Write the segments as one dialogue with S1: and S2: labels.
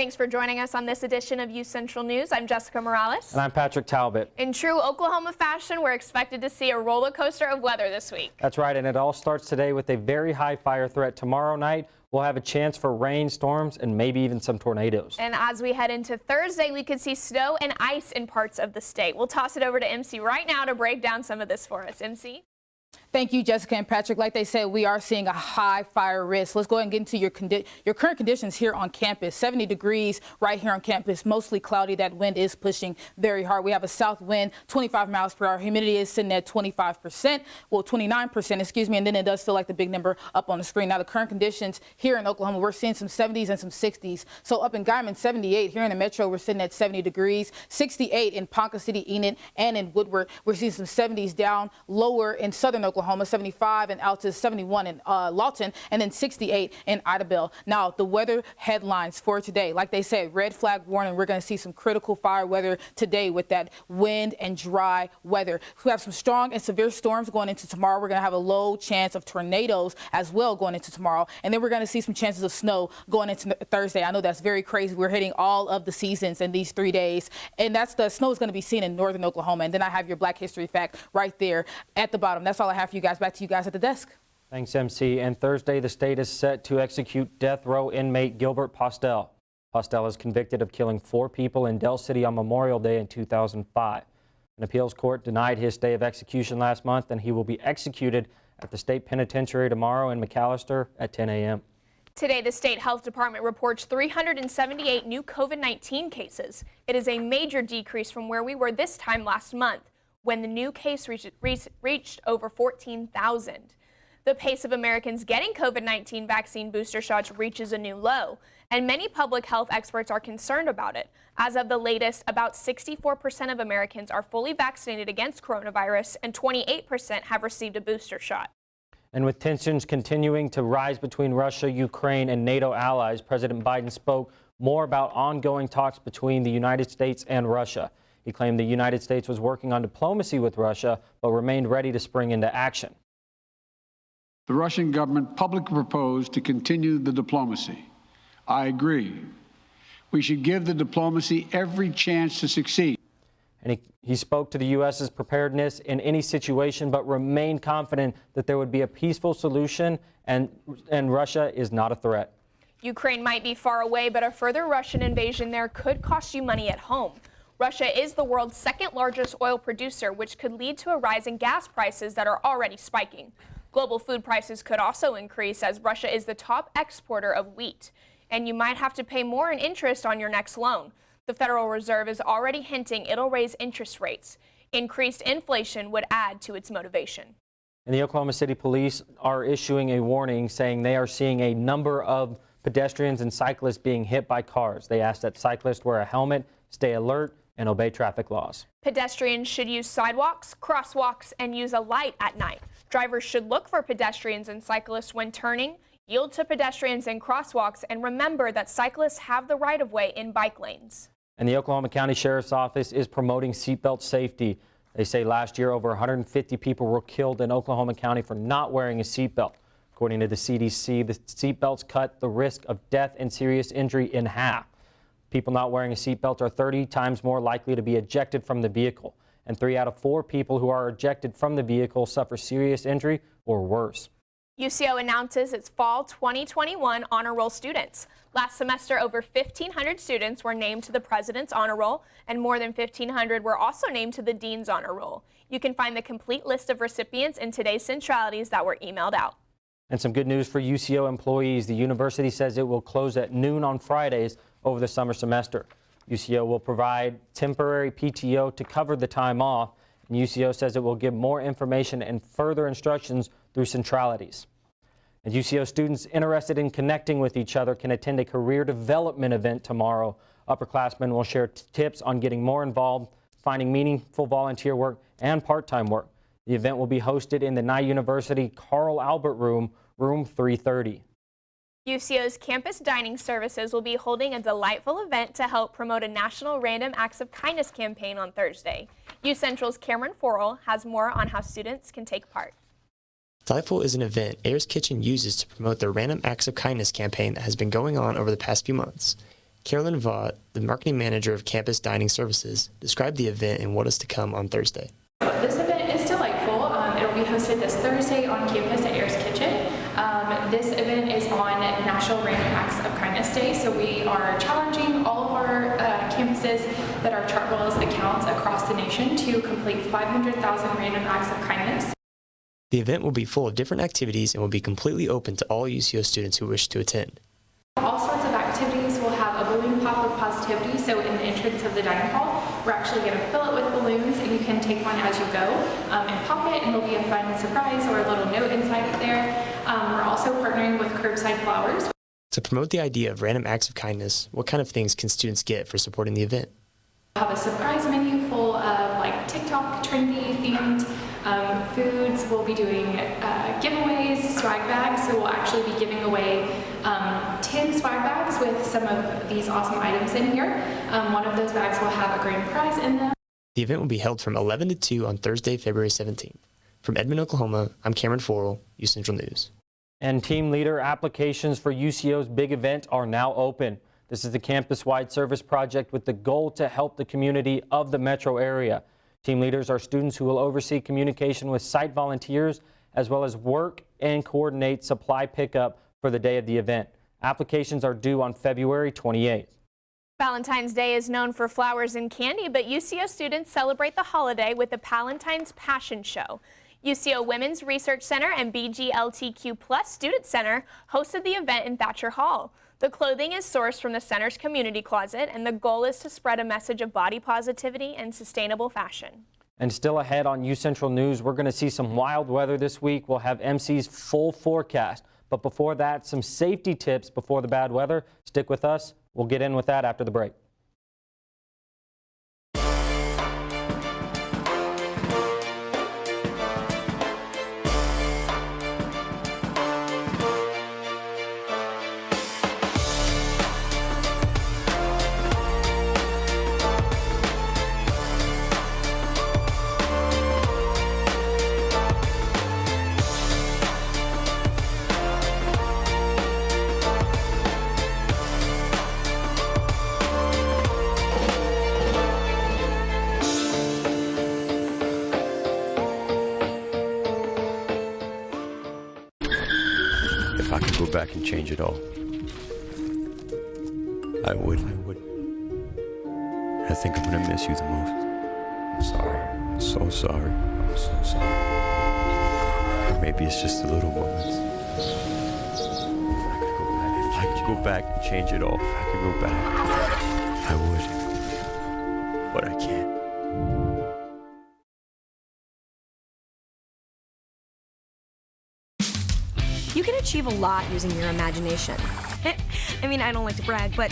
S1: Thanks for joining us on this edition of UCentral News. I'm Jessica Morales.
S2: And I'm Patrick Talbot.
S1: In true Oklahoma fashion, we're expected to see a roller coaster of weather this week.
S2: That's right, and it all starts today with a very high fire threat. Tomorrow night, we'll have a chance for rain, storms, and maybe even some tornadoes.
S1: And as we head into Thursday, we could see snow and ice in parts of the state. We'll toss it over to MC right now to break down some of this for us. MC?
S3: Thank you, Jessica and Patrick. Like they said, we are seeing a high fire risk. Let's go ahead and get into your current conditions here on campus. 70 degrees right here on campus, mostly cloudy. That wind is pushing very hard. We have a south wind, 25 miles per hour. Humidity is sitting at 25%, well, 29%, excuse me, and then it does feel like the big number up on the screen. Now, the current conditions here in Oklahoma, we're seeing some 70s and some 60s. So up in Guyman, 78. Here in the metro, we're sitting at 70 degrees, 68 in Ponca City, Enid, and in Woodward. We're seeing some 70s down lower in southern Oklahoma, 75 and out to 71 in Lawton, and then 68 in Idabel. Now, the weather headlines for today, like they said, red flag warning. We're going to see some critical fire weather today with that wind and dry weather. We have some strong and severe storms going into tomorrow. We're going to have a low chance of tornadoes as well going into tomorrow. And then we're going to see some chances of snow going into Thursday. I know that's very crazy. We're hitting all of the seasons in these 3 days. And that's the snow is going to be seen in northern Oklahoma. And then I have your Black History fact right there at the bottom. That's all I have for you guys. Back to you guys at the desk.
S2: Thanks, MC. And Thursday, the state is set to execute death row inmate Gilbert Postel. Postel is convicted of killing 4 people in Del City on Memorial Day in 2005. An appeals court denied his stay of execution last month, and he will be executed at the state penitentiary tomorrow in McAllister at 10 a.m.
S1: Today, the state health department reports 378 new COVID-19 cases. It is a major decrease from where we were this time last month, when the new case reached over 14,000. The pace of Americans getting COVID-19 vaccine booster shots reaches a new low, and many public health experts are concerned about it. As of the latest, about 64% of Americans are fully vaccinated against coronavirus, and 28% have received a booster shot.
S2: And with tensions continuing to rise between Russia, Ukraine, and NATO allies, President Biden spoke more about ongoing talks between the United States and Russia. He claimed the United States was working on diplomacy with Russia, but remained ready to spring into action.
S4: The Russian government publicly proposed to continue the diplomacy. I agree. We should give the diplomacy every chance to succeed.
S2: And he spoke to the U.S.'s preparedness in any situation, but remained confident that there would be a peaceful solution, and Russia is not a threat.
S1: Ukraine might be far away, but a further Russian invasion there could cost you money at home. Russia is the world's second largest oil producer, which could lead to a rise in gas prices that are already spiking. Global food prices could also increase as Russia is the top exporter of wheat. And you might have to pay more in interest on your next loan. The Federal Reserve is already hinting it'll raise interest rates. Increased inflation would add to its motivation.
S2: And the Oklahoma City Police are issuing a warning saying they are seeing a number of pedestrians and cyclists being hit by cars. They ask that cyclists wear a helmet, stay alert, and obey traffic laws.
S1: Pedestrians should use sidewalks, crosswalks, and use a light at night. Drivers should look for pedestrians and cyclists when turning, yield to pedestrians and crosswalks, and remember that cyclists have the right-of-way in bike lanes.
S2: And the Oklahoma County Sheriff's Office is promoting seatbelt safety. They say last year over 150 people were killed in Oklahoma County for not wearing a seatbelt. According to the CDC, the seatbelts cut the risk of death and serious injury in half. People not wearing a seatbelt are 30 times more likely to be ejected from the vehicle, and 3 out of 4 people who are ejected from the vehicle suffer serious injury or worse.
S1: UCO announces its fall 2021 honor roll students. Last semester, over 1,500 students were named to the President's Honor Roll, and more than 1,500 were also named to the Dean's Honor Roll. You can find the complete list of recipients in today's centralities that were emailed out.
S2: And some good news for UCO employees. The university says it will close at noon on Fridays over the summer semester. UCO will provide temporary PTO to cover the time off, and UCO says it will give more information and further instructions through centralities. And UCO students interested in connecting with each other can attend a career development event tomorrow. Upperclassmen will share tips on getting more involved, finding meaningful volunteer work, and part-time work. The event will be hosted in the Nye University Carl Albert Room, room 330.
S1: UCO's campus dining services will be holding a delightful event to help promote a national Random Acts of Kindness campaign on Thursday. UCentral's Cameron Forrell has more on how students can take part.
S5: Delightful is an event Ayers Kitchen uses to promote their Random Acts of Kindness campaign that has been going on over the past few months. Carolyn Vaught, the marketing manager of Campus Dining Services, described the event and what is to come on Thursday.
S6: This event is delightful. It'll be hosted this Thursday on campus at Ayers Kitchen. This event is on National Random Acts of Kindness Day, so we are challenging all of our campuses that are Chartwell's accounts across the nation to complete 500,000 random acts of kindness.
S5: The event will be full of different activities and will be completely open to all UCO students who wish to attend.
S6: All sorts of activities. We'll have a balloon pop of positivity, so in the entrance of the dining hall, we're actually going to fill it with balloons, and you can take one as you go and pop it, and there'll be a fun surprise or a little note inside it there. We're also partnering with Curbside Flowers.
S5: To promote the idea of random acts of kindness, what kind of things can students get for supporting the event?
S6: We'll have a surprise menu full of like TikTok trendy themed foods. We'll be doing giveaways, swag bags, so we'll actually be giving away 10 swag bags with some of these awesome items in here. One of those bags will have a grand prize in them.
S5: The event will be held from 11 to 2 on Thursday, February 17th. From Edmond, Oklahoma, I'm Cameron Forrell, UCentral News.
S2: And team leader applications for UCO's big event are now open. This is the campus-wide service project with the goal to help the community of the metro area. Team leaders are students who will oversee communication with site volunteers as well as work and coordinate supply pickup for the day of the event. Applications are due on February 28th.
S1: Valentine's Day is known for flowers and candy, but UCO students celebrate the holiday with the Palentine's Passion Show. UCO Women's Research Center and BGLTQ+ Student Center hosted the event in Thatcher Hall. The clothing is sourced from the center's community closet, and the goal is to spread a message of body positivity and sustainable fashion.
S2: And still ahead on UCentral News, we're going to see some wild weather this week. We'll have MC's full forecast. But before that, some safety tips before the bad weather. Stick with us. We'll get in with that after the break.
S7: If I could go back and change it all, I would. I think I'm gonna miss you the most. I'm sorry. I'm so sorry. I'm so sorry. Maybe it's just the little moments. If I could go back and change it all, if I could go back, I would. But I can't.
S8: You can achieve a lot using your imagination. I mean, I don't like to brag, but...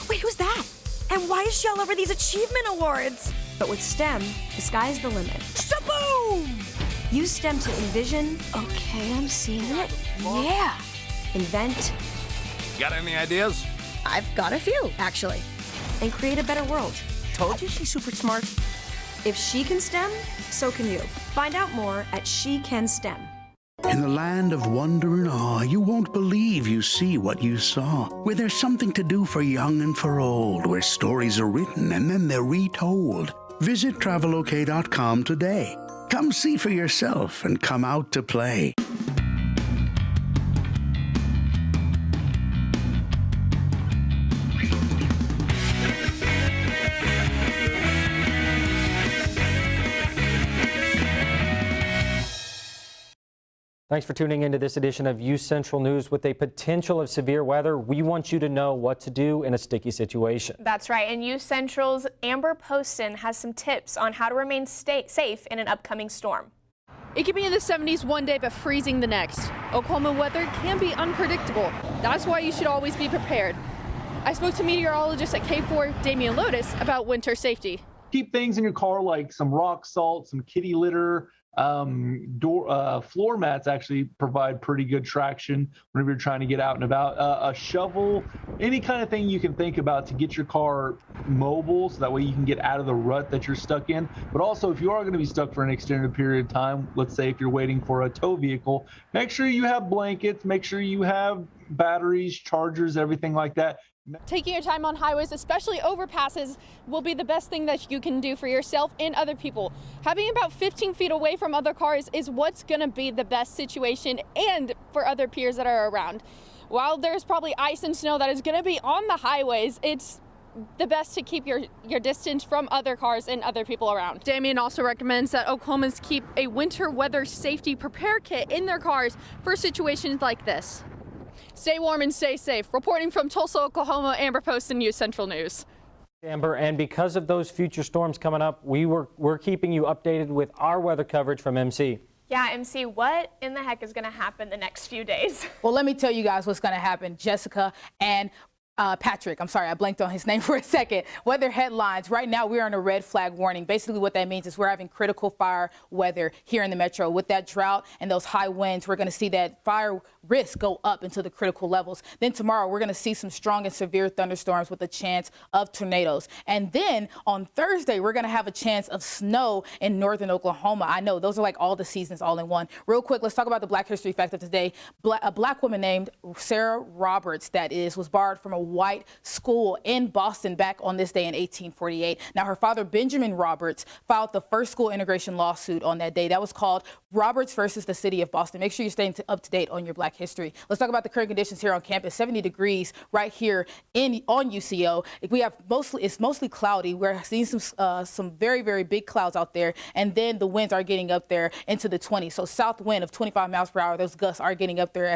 S8: Wait, who's that? And why is she all over these achievement awards? But with STEM, the sky's the limit. Shaboom! Use STEM to envision... Okay, I'm seeing it. Yeah. Invent...
S9: Got any ideas?
S8: I've got a few, actually. And create a better world.
S9: Told you she's super smart.
S8: If she can STEM, so can you. Find out more at She Can STEM.
S10: In the land of wonder and awe, you won't believe you see what you saw. Where there's something to do for young and for old, where stories are written and then they're retold. Visit travelok.com today. Come see for yourself and come out to play.
S2: Thanks for tuning into this edition of UCentral News. With a potential of severe weather, we want you to know what to do in a sticky situation.
S1: That's right, and UCentral's Amber Poston has some tips on how to remain safe in an upcoming storm.
S11: It can be in the 70s one day but freezing the next. Oklahoma weather can be unpredictable. That's why you should always be prepared. I spoke to meteorologist at K4, Damian Lotus, about winter safety.
S12: Keep things in your car like some rock salt, some kitty litter. Floor mats actually provide pretty good traction whenever you're trying to get out and about. A shovel any kind of thing you can think about to get your car mobile so that way you can get out of the rut that you're stuck in. But also, if you are going to be stuck for an extended period of time, let's say if you're waiting for a tow vehicle, make sure you have blankets, make sure you have batteries, chargers, everything like that.
S11: Taking your time on highways, especially overpasses, will be the best thing that you can do for yourself and other people. Having about 15 feet away from other cars is what's going to be the best situation and for other peers that are around. While there's probably ice and snow that is going to be on the highways, it's the best to keep your distance from other cars and other people around. Damien also recommends that Oklahomans keep a winter weather safety prepare kit in their cars for situations like this. Stay warm and stay safe. Reporting from Tulsa, Oklahoma, Amber Post and UCentral News.
S2: Amber, and because of those future storms coming up, we're keeping you updated with our weather coverage from MC.
S1: Yeah, MC, what in the heck is going to happen the next few days?
S3: Well, let me tell you guys what's going to happen. Jessica and Patrick, I'm sorry, I blanked on his name for a second. Weather headlines. Right now, we're on a red flag warning. Basically, what that means is we're having critical fire weather here in the metro. With that drought and those high winds, we're going to see that fire risk go up into the critical levels. Then tomorrow, we're going to see some strong and severe thunderstorms with a chance of tornadoes. And then on Thursday, we're going to have a chance of snow in northern Oklahoma. I know those are like all the seasons all in one. Real quick, let's talk about the Black History fact of today. A black woman named Sarah Roberts, was barred from a white school in Boston back on this day in 1848. Now, her father, Benjamin Roberts, filed the first school integration lawsuit on that day. That was called Roberts versus the City of Boston. Make sure you're staying up to date on your Black history. Let's talk about the current conditions here on campus. 70 degrees right here on UCO. It's mostly cloudy. We're seeing some very, very big clouds out there, and then the winds are getting up there into the 20s. So south wind of 25 miles per hour. Those gusts are getting up there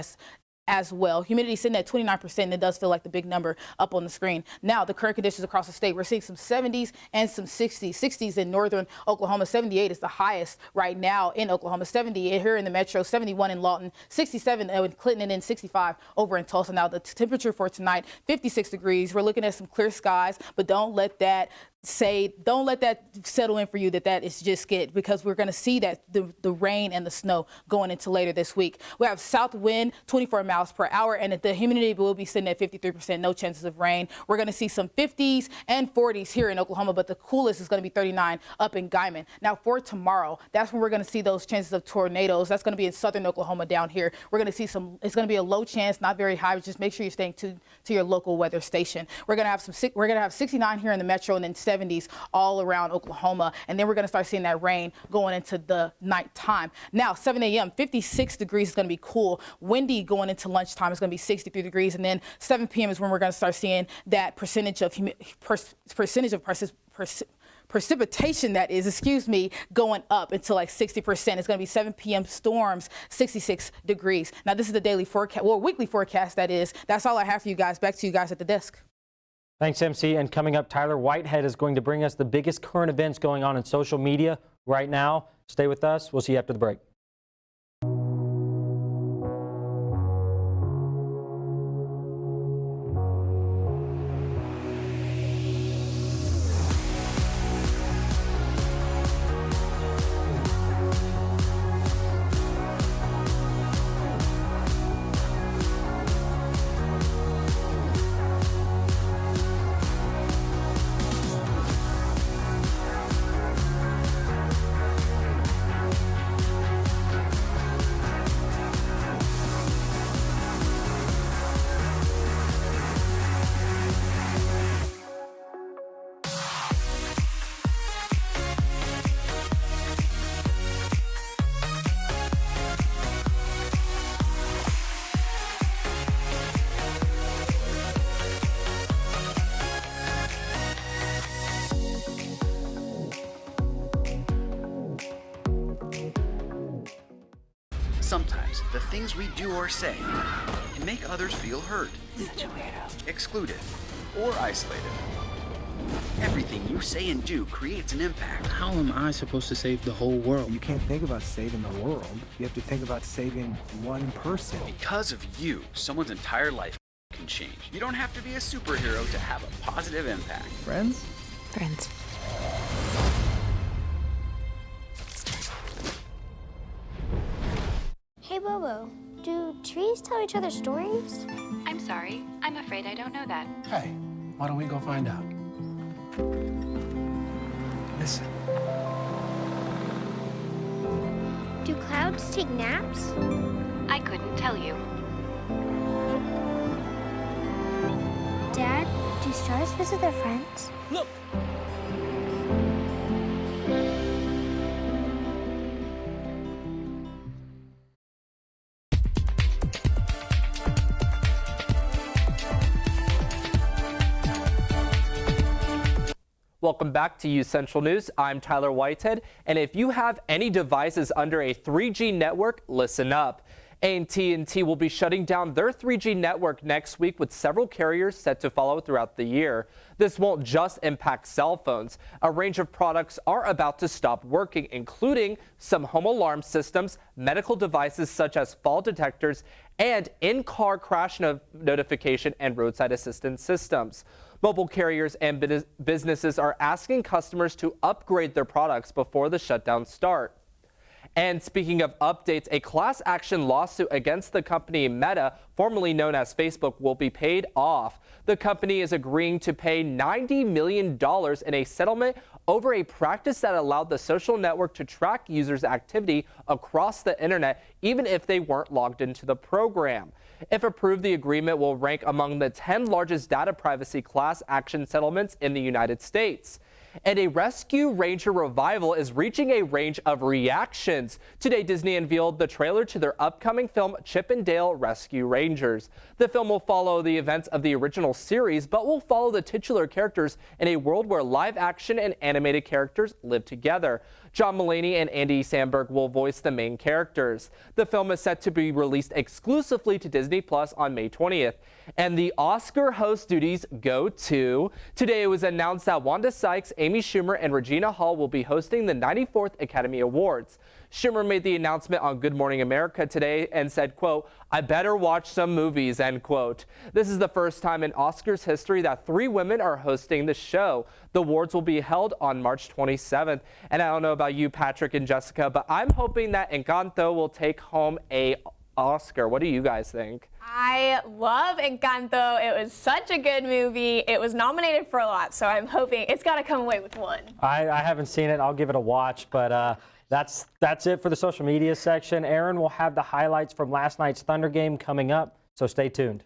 S3: as well. Humidity sitting at 29%, and it does feel like the big number up on the screen. Now, the current conditions across the state, we're seeing some 70s and some 60s. 60s in northern Oklahoma. 78 is the highest right now in Oklahoma. 70 here in the metro, 71 in Lawton, 67 in Clinton, and then 65 over in Tulsa. Now, the temperature for tonight, 56 degrees. We're looking at some clear skies, but don't let that settle in for you that is just skid, because we're going to see that the rain and the snow going into later this week. We have south wind 24 miles per hour, and the humidity will be sitting at 53%, no chances of rain. We're going to see some 50s and 40s here in Oklahoma, but the coolest is going to be 39 up in Guymon. Now for tomorrow, that's when we're going to see those chances of tornadoes. That's going to be in southern Oklahoma down here. We're going to see it's going to be a low chance, not very high, but just make sure you're staying to your local weather station. We're going to have 69 here in the metro, and then 70s all around Oklahoma, and then we're going to start seeing that rain going into the nighttime. Now 7 a.m. 56 degrees is going to be cool. Windy going into lunchtime is going to be 63 degrees, and then 7 p.m. is when we're going to start seeing that percentage of precipitation going up until like 60%. It's going to be 7 p.m. storms, 66 degrees. Now this is the daily forecast, weekly forecast that is. That's all I have for you guys. Back to you guys at the desk.
S2: Thanks, MC. And coming up, Tyler Whitehead is going to bring us the biggest current events going on in social media right now. Stay with us. We'll see you after the break.
S13: Sometimes the things we do or say can make others feel hurt, excluded, or isolated. Everything you say and do creates an impact.
S14: How am I supposed to save the whole world? You can't think about saving the world. You have to think about saving one person.
S13: Because of you, someone's entire life can change. You don't have to be a superhero to have a positive impact.
S14: Friends?
S8: Friends.
S15: Hey Bobo, do trees tell each other stories?
S16: I'm sorry, I
S15: I'm afraid I don't know that.
S14: Hey, why don't we go find out? Listen.
S15: Do clouds take naps? I couldn't tell you. Dad, do stars visit their friends?
S14: Look!
S16: Welcome back to UCentral News. I'm Tyler Whitehead, and if you have any devices under a 3G network, listen up. AT&T will be shutting down their 3G network next week, with several carriers set to follow throughout the year. This won't just impact cell phones. A range of products are about to stop working, including some home alarm systems, medical devices such as fall detectors, and in-car crash notification and roadside assistance systems. Mobile carriers and businesses are asking customers to upgrade their products before the shutdowns start. And speaking of updates, a class action lawsuit against the company Meta, formerly known as Facebook, will be paid off. The company is agreeing to pay $90 million in a settlement over a practice that allowed the social network to track users' activity across the internet, even if they weren't logged into the program. If approved, the agreement will rank among the 10 largest data privacy class action settlements in the United States. And a Rescue Ranger revival is reaching a range of reactions. Today, Disney unveiled the trailer to their upcoming film, Chip and Dale Rescue Rangers. The film will follow the events of the original series, but will follow the titular characters in a world where live action and animated characters live together. John Mulaney and Andy Samberg will voice the main characters. The film is set to be released exclusively to Disney Plus on May 20th. And the Oscar host duties go to... Today it was announced that Wanda Sykes, Amy Schumer, and Regina Hall will be hosting the 94th Academy Awards. Schumer made the announcement on Good Morning America today and said, quote, "I better watch some movies," end quote. This is the first time in Oscars history that 3 women are hosting the show. The awards will be held on March 27th. And I don't know about you, Patrick and Jessica, but I'm hoping that Encanto will take home a Oscar. What do you guys think?
S1: I love Encanto. It was such a good movie. It was nominated for a lot, so I'm hoping it's got to come away with one.
S2: I haven't seen it. I'll give it a watch, but that's it for the social media section. Aaron will have the highlights from last night's Thunder game coming up, so stay tuned.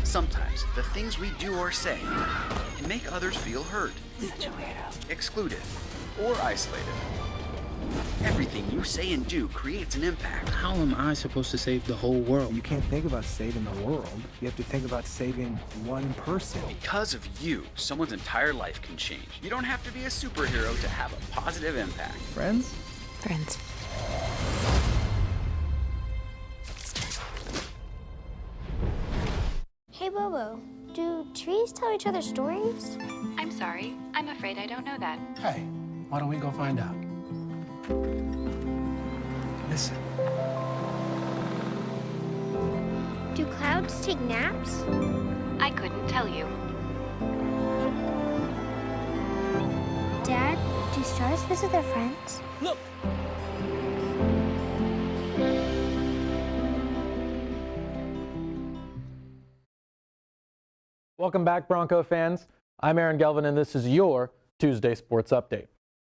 S13: Sometimes the things we do or say can make others feel hurt, excluded, or isolated. Everything you say and do creates an impact.
S14: How am I supposed to save the whole world? You can't think about saving the world. You have to think about saving one person.
S13: Because of you, someone's entire life can change. You don't have to be a superhero to have a positive impact.
S14: Friends?
S8: Friends.
S15: Hey, Bobo, do trees tell each other stories? I'm sorry. I'm afraid I don't know that.
S14: Hey, why don't we go find out? Listen.
S15: Do clouds take naps? I couldn't tell you. Dad, do stars visit their friends?
S14: Look!
S17: Welcome back, Bronco fans. I'm Aaron Gelvin, and this is your Tuesday Sports Update.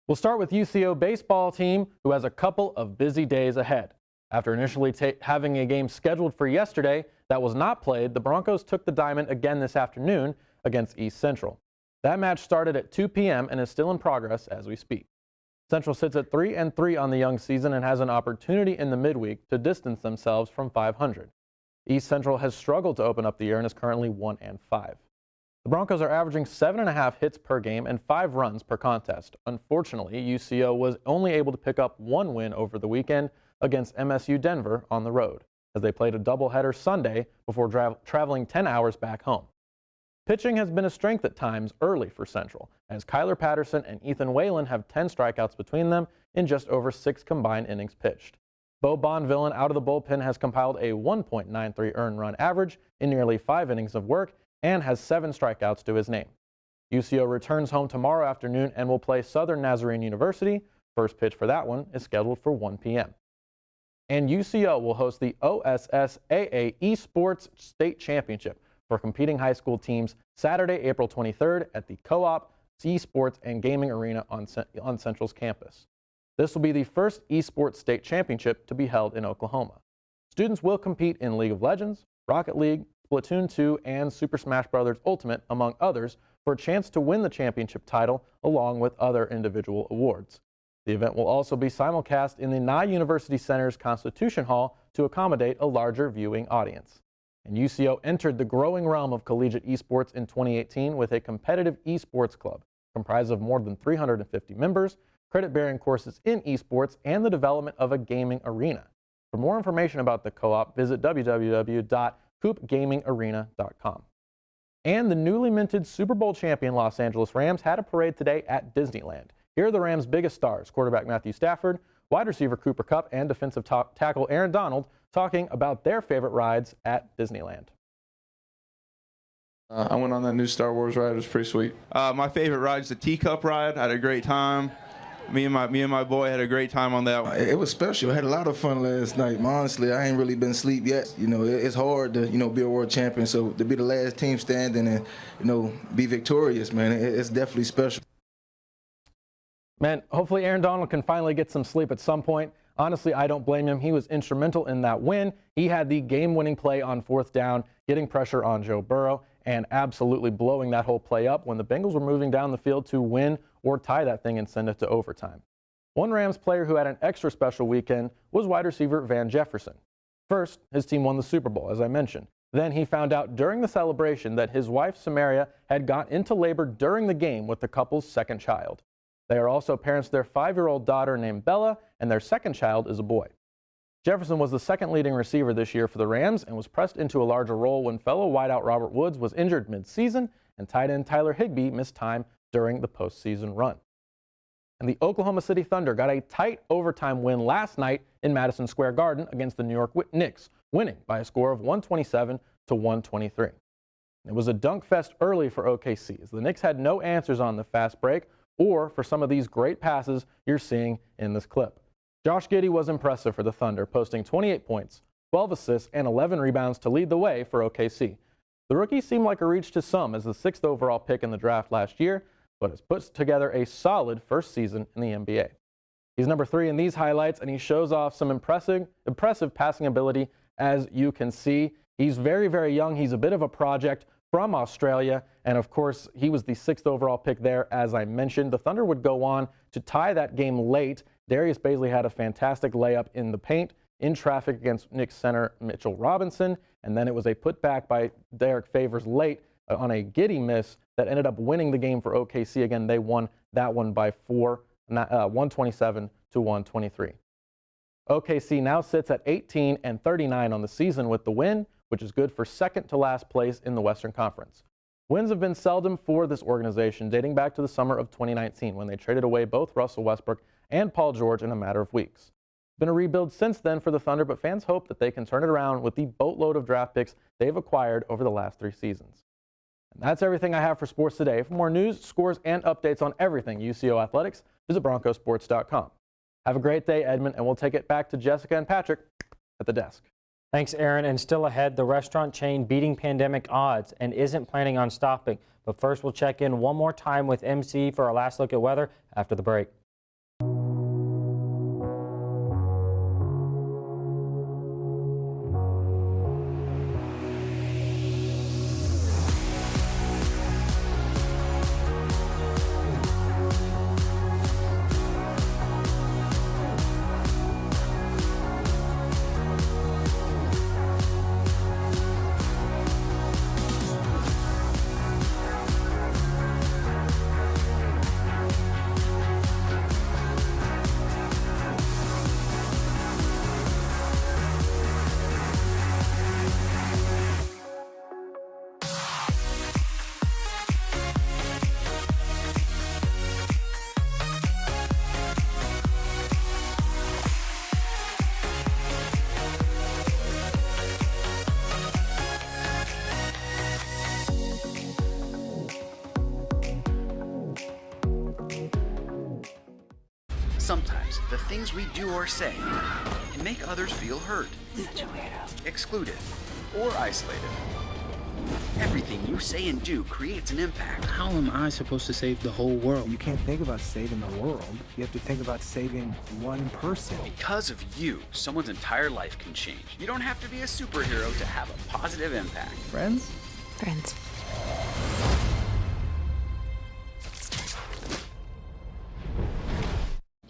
S17: We'll start with UCO baseball team, who has a couple of busy days ahead. After initially having a game scheduled for yesterday, that was not played, the Broncos took the diamond again this afternoon against East Central. That match started at 2 p.m. and is still in progress as we speak. Central sits at 3-3 on the young season and has an opportunity in the midweek to distance themselves from 500. East Central has struggled to open up the year and is currently 1-5. The Broncos are averaging 7.5 hits per game and 5 runs per contest. Unfortunately, UCO was only able to pick up 1 win over the weekend against MSU Denver on the road, as they played a doubleheader Sunday before traveling 10 hours back home. Pitching has been a strength at times early for Central, as Kyler Patterson and Ethan Whalen have 10 strikeouts between them in just over 6 combined innings pitched. Bo Bonvillain out of the bullpen has compiled a 1.93 earned run average in nearly 5 innings of work and has 7 strikeouts to his name. UCO returns home tomorrow afternoon and will play Southern Nazarene University. First pitch for that one is scheduled for 1 p.m. And UCO will host the OSSAA Esports State Championship for competing high school teams Saturday, April 23rd at the Co-op Esports and Gaming Arena on Central's campus. This will be the first Esports State Championship to be held in Oklahoma. Students will compete in League of Legends, Rocket League, Splatoon 2, and Super Smash Bros. Ultimate, among others, for a chance to win the championship title along with other individual awards. The event will also be simulcast in the Nye University Center's Constitution Hall to accommodate a larger viewing audience. And UCO entered the growing realm of collegiate esports in 2018 with a competitive esports club comprised of more than 350 members, credit-bearing courses in esports, and the development of a gaming arena. For more information about the co-op, visit www.coopgamingarena.com. And the newly minted Super Bowl champion Los Angeles Rams had a parade today at Disneyland. Here are the Rams' biggest stars, quarterback Matthew Stafford, wide receiver Cooper Kupp, and defensive tackle Aaron Donald, talking about their favorite rides at Disneyland.
S18: I went on that new Star Wars ride. It was pretty sweet. My favorite ride is the Teacup ride. I had a great time. Me and my boy had a great time on that one.
S19: It was special. I had a lot of fun last night. Honestly, I ain't really been asleep yet. You know, it's hard to, be a world champion. So to be the last team standing and, be victorious, man, it's definitely special.
S17: Man, hopefully Aaron Donald can finally get some sleep at some point. Honestly, I don't blame him. He was instrumental in that win. He had the game-winning play on 4th down, getting pressure on Joe Burrow, and absolutely blowing that whole play up when the Bengals were moving down the field to win or tie that thing and send it to overtime. One Rams player who had an extra special weekend was wide receiver Van Jefferson. First, his team won the Super Bowl, as I mentioned. Then he found out during the celebration that his wife, Samaria, had gone into labor during the game with the couple's second child. They are also parents to their 5-year-old daughter named Bella, and their second child is a boy. Jefferson was the second leading receiver this year for the Rams and was pressed into a larger role when fellow wideout Robert Woods was injured mid-season and tight end Tyler Higbee missed time during the postseason run. And the Oklahoma City Thunder got a tight overtime win last night in Madison Square Garden against the New York Knicks, winning by a score of 127-123. It was a dunk fest early for OKC, as the Knicks had no answers on the fast break or for some of these great passes you're seeing in this clip. Josh Giddey was impressive for the Thunder, posting 28 points, 12 assists, and 11 rebounds to lead the way for OKC. The rookie seemed like a reach to some as the 6th overall pick in the draft last year, but has put together a solid first season in the NBA. He's number 3 in these highlights, and he shows off some impressive passing ability, as you can see. He's very, very young. He's a bit of a project from Australia, and of course, he was the 6th overall pick there, as I mentioned. The Thunder would go on to tie that game late. Darius Baisley had a fantastic layup in the paint in traffic against Knicks center Mitchell Robinson, and then it was a putback by Derek Favors late on a Giddey miss that ended up winning the game for OKC. Again, they won that one by 127-123. OKC now sits at 18-39 on the season with the win, which is good for second to last place in the Western Conference. Wins have been seldom for this organization, dating back to the summer of 2019 when they traded away both Russell Westbrook and Paul George in a matter of weeks. It's been a rebuild since then for the Thunder, but fans hope that they can turn it around with the boatload of draft picks they've acquired over the last 3 seasons. And that's everything I have for sports today. For more news, scores, and updates on everything UCO athletics, visit broncosports.com. Have a great day, Edmond, and we'll take it back to Jessica and Patrick at the desk.
S2: Thanks, Aaron. And still ahead, the restaurant chain beating pandemic odds and isn't planning on stopping. But first, we'll check in one more time with MC for our last look at weather after the break.
S13: Sometimes the things we do or say can make others feel hurt, excluded, or isolated. Everything you say and do creates an impact.
S14: How am I supposed to save the whole world? You can't think about saving the world. You have to think about saving one person.
S13: Because of you, someone's entire life can change. You don't have to be a superhero to have a positive impact.
S14: Friends?
S8: Friends.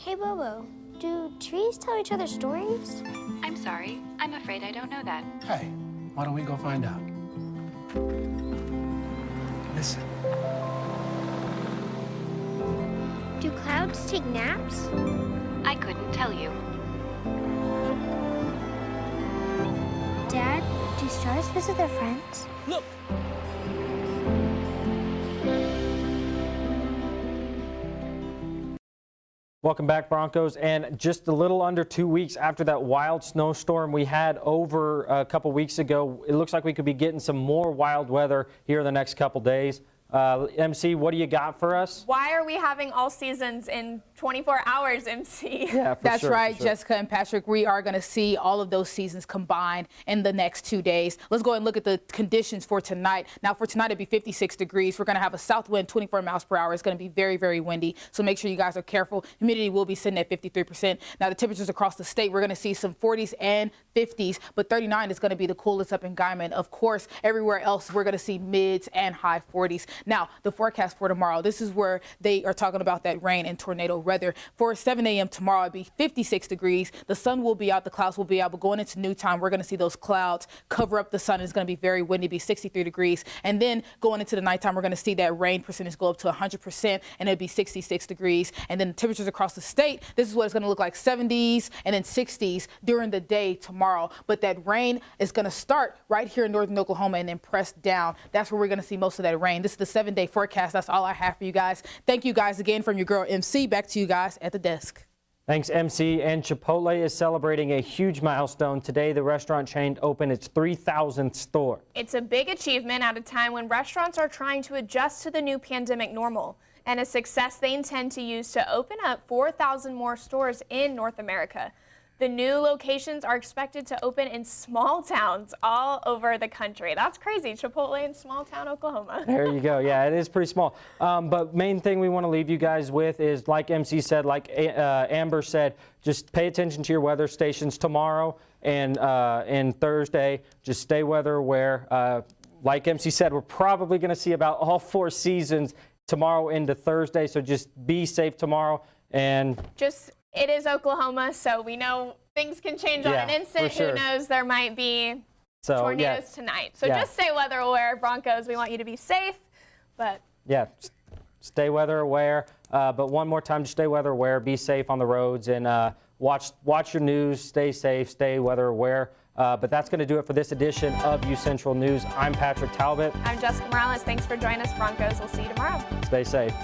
S15: Hey, Bobo, do trees tell each other stories?
S6: I'm sorry. I'm afraid I don't know that.
S14: Hey, why don't we go find out? Listen.
S15: Do clouds take naps?
S6: I couldn't tell you.
S15: Dad, do stars visit their friends?
S14: Look!
S2: Welcome back, Broncos. And just a little under 2 weeks after that wild snowstorm we had over a couple weeks ago, it looks like we could be getting some more wild weather here in the next couple days. MC, what do you got for us?
S1: Why are we having all seasons in 24 hours, MC?
S2: Yeah,
S3: That's
S2: sure,
S3: right,
S2: for sure.
S3: Jessica and Patrick. We are going to see all of those seasons combined in the next 2 days. Let's go ahead and look at the conditions for tonight. Now, for tonight, it'll be 56 degrees. We're going to have a south wind, 24 miles per hour. It's going to be very, very windy. So make sure you guys are careful. Humidity will be sitting at 53%. Now, the temperatures across the state, we're going to see some 40s and 50s, but 39 is going to be the coolest up in Guyman. Of course, everywhere else, we're going to see mids and high 40s. Now, the forecast for tomorrow, this is where they are talking about that rain and tornado weather. For 7 a.m. tomorrow, it'll be 56 degrees. The sun will be out, the clouds will be out, but going into noon time, we're going to see those clouds cover up the sun. It's going to be very windy, be 63 degrees. And then going into the nighttime, we're going to see that rain percentage go up to 100%, and it'll be 66 degrees. And then the temperatures across the state, this is what it's going to look like, 70s and then 60s during the day tomorrow. But that rain is going to start right here in northern Oklahoma and then press down. That's where we're going to see most of that rain. This is the 7-day forecast. That's all I have for you guys. Thank you guys again from your girl MC. Back to you guys at the desk.
S2: Thanks, MC. And Chipotle is celebrating a huge milestone. Today, the restaurant chain opened its 3,000th store.
S1: It's a big achievement at a time when restaurants are trying to adjust to the new pandemic normal, and a success they intend to use to open up 4,000 more stores in North America. The new locations are expected to open in small towns all over the country. That's crazy, Chipotle in small town Oklahoma.
S2: There you go. Yeah, it is pretty small. But main thing we want to leave you guys with is, like MC said, like Amber said, just pay attention to your weather stations tomorrow and Thursday. Just stay weather aware. Like MC said, we're probably going to see about all 4 seasons tomorrow into Thursday. So just be safe tomorrow. And
S1: It is Oklahoma, so we know things can change on an instant.
S2: for sure.
S1: Who knows, there might be tornadoes tonight. So just stay weather aware, Broncos. We want you to be safe, but
S2: stay weather aware. But one more time, just stay weather aware, be safe on the roads, and watch your news, stay safe, stay weather aware. But that's going to do it for this edition of UCentral News. I'm Patrick Talbot.
S1: I'm Jessica Morales. Thanks for joining us, Broncos. We'll see you tomorrow.
S2: Stay safe.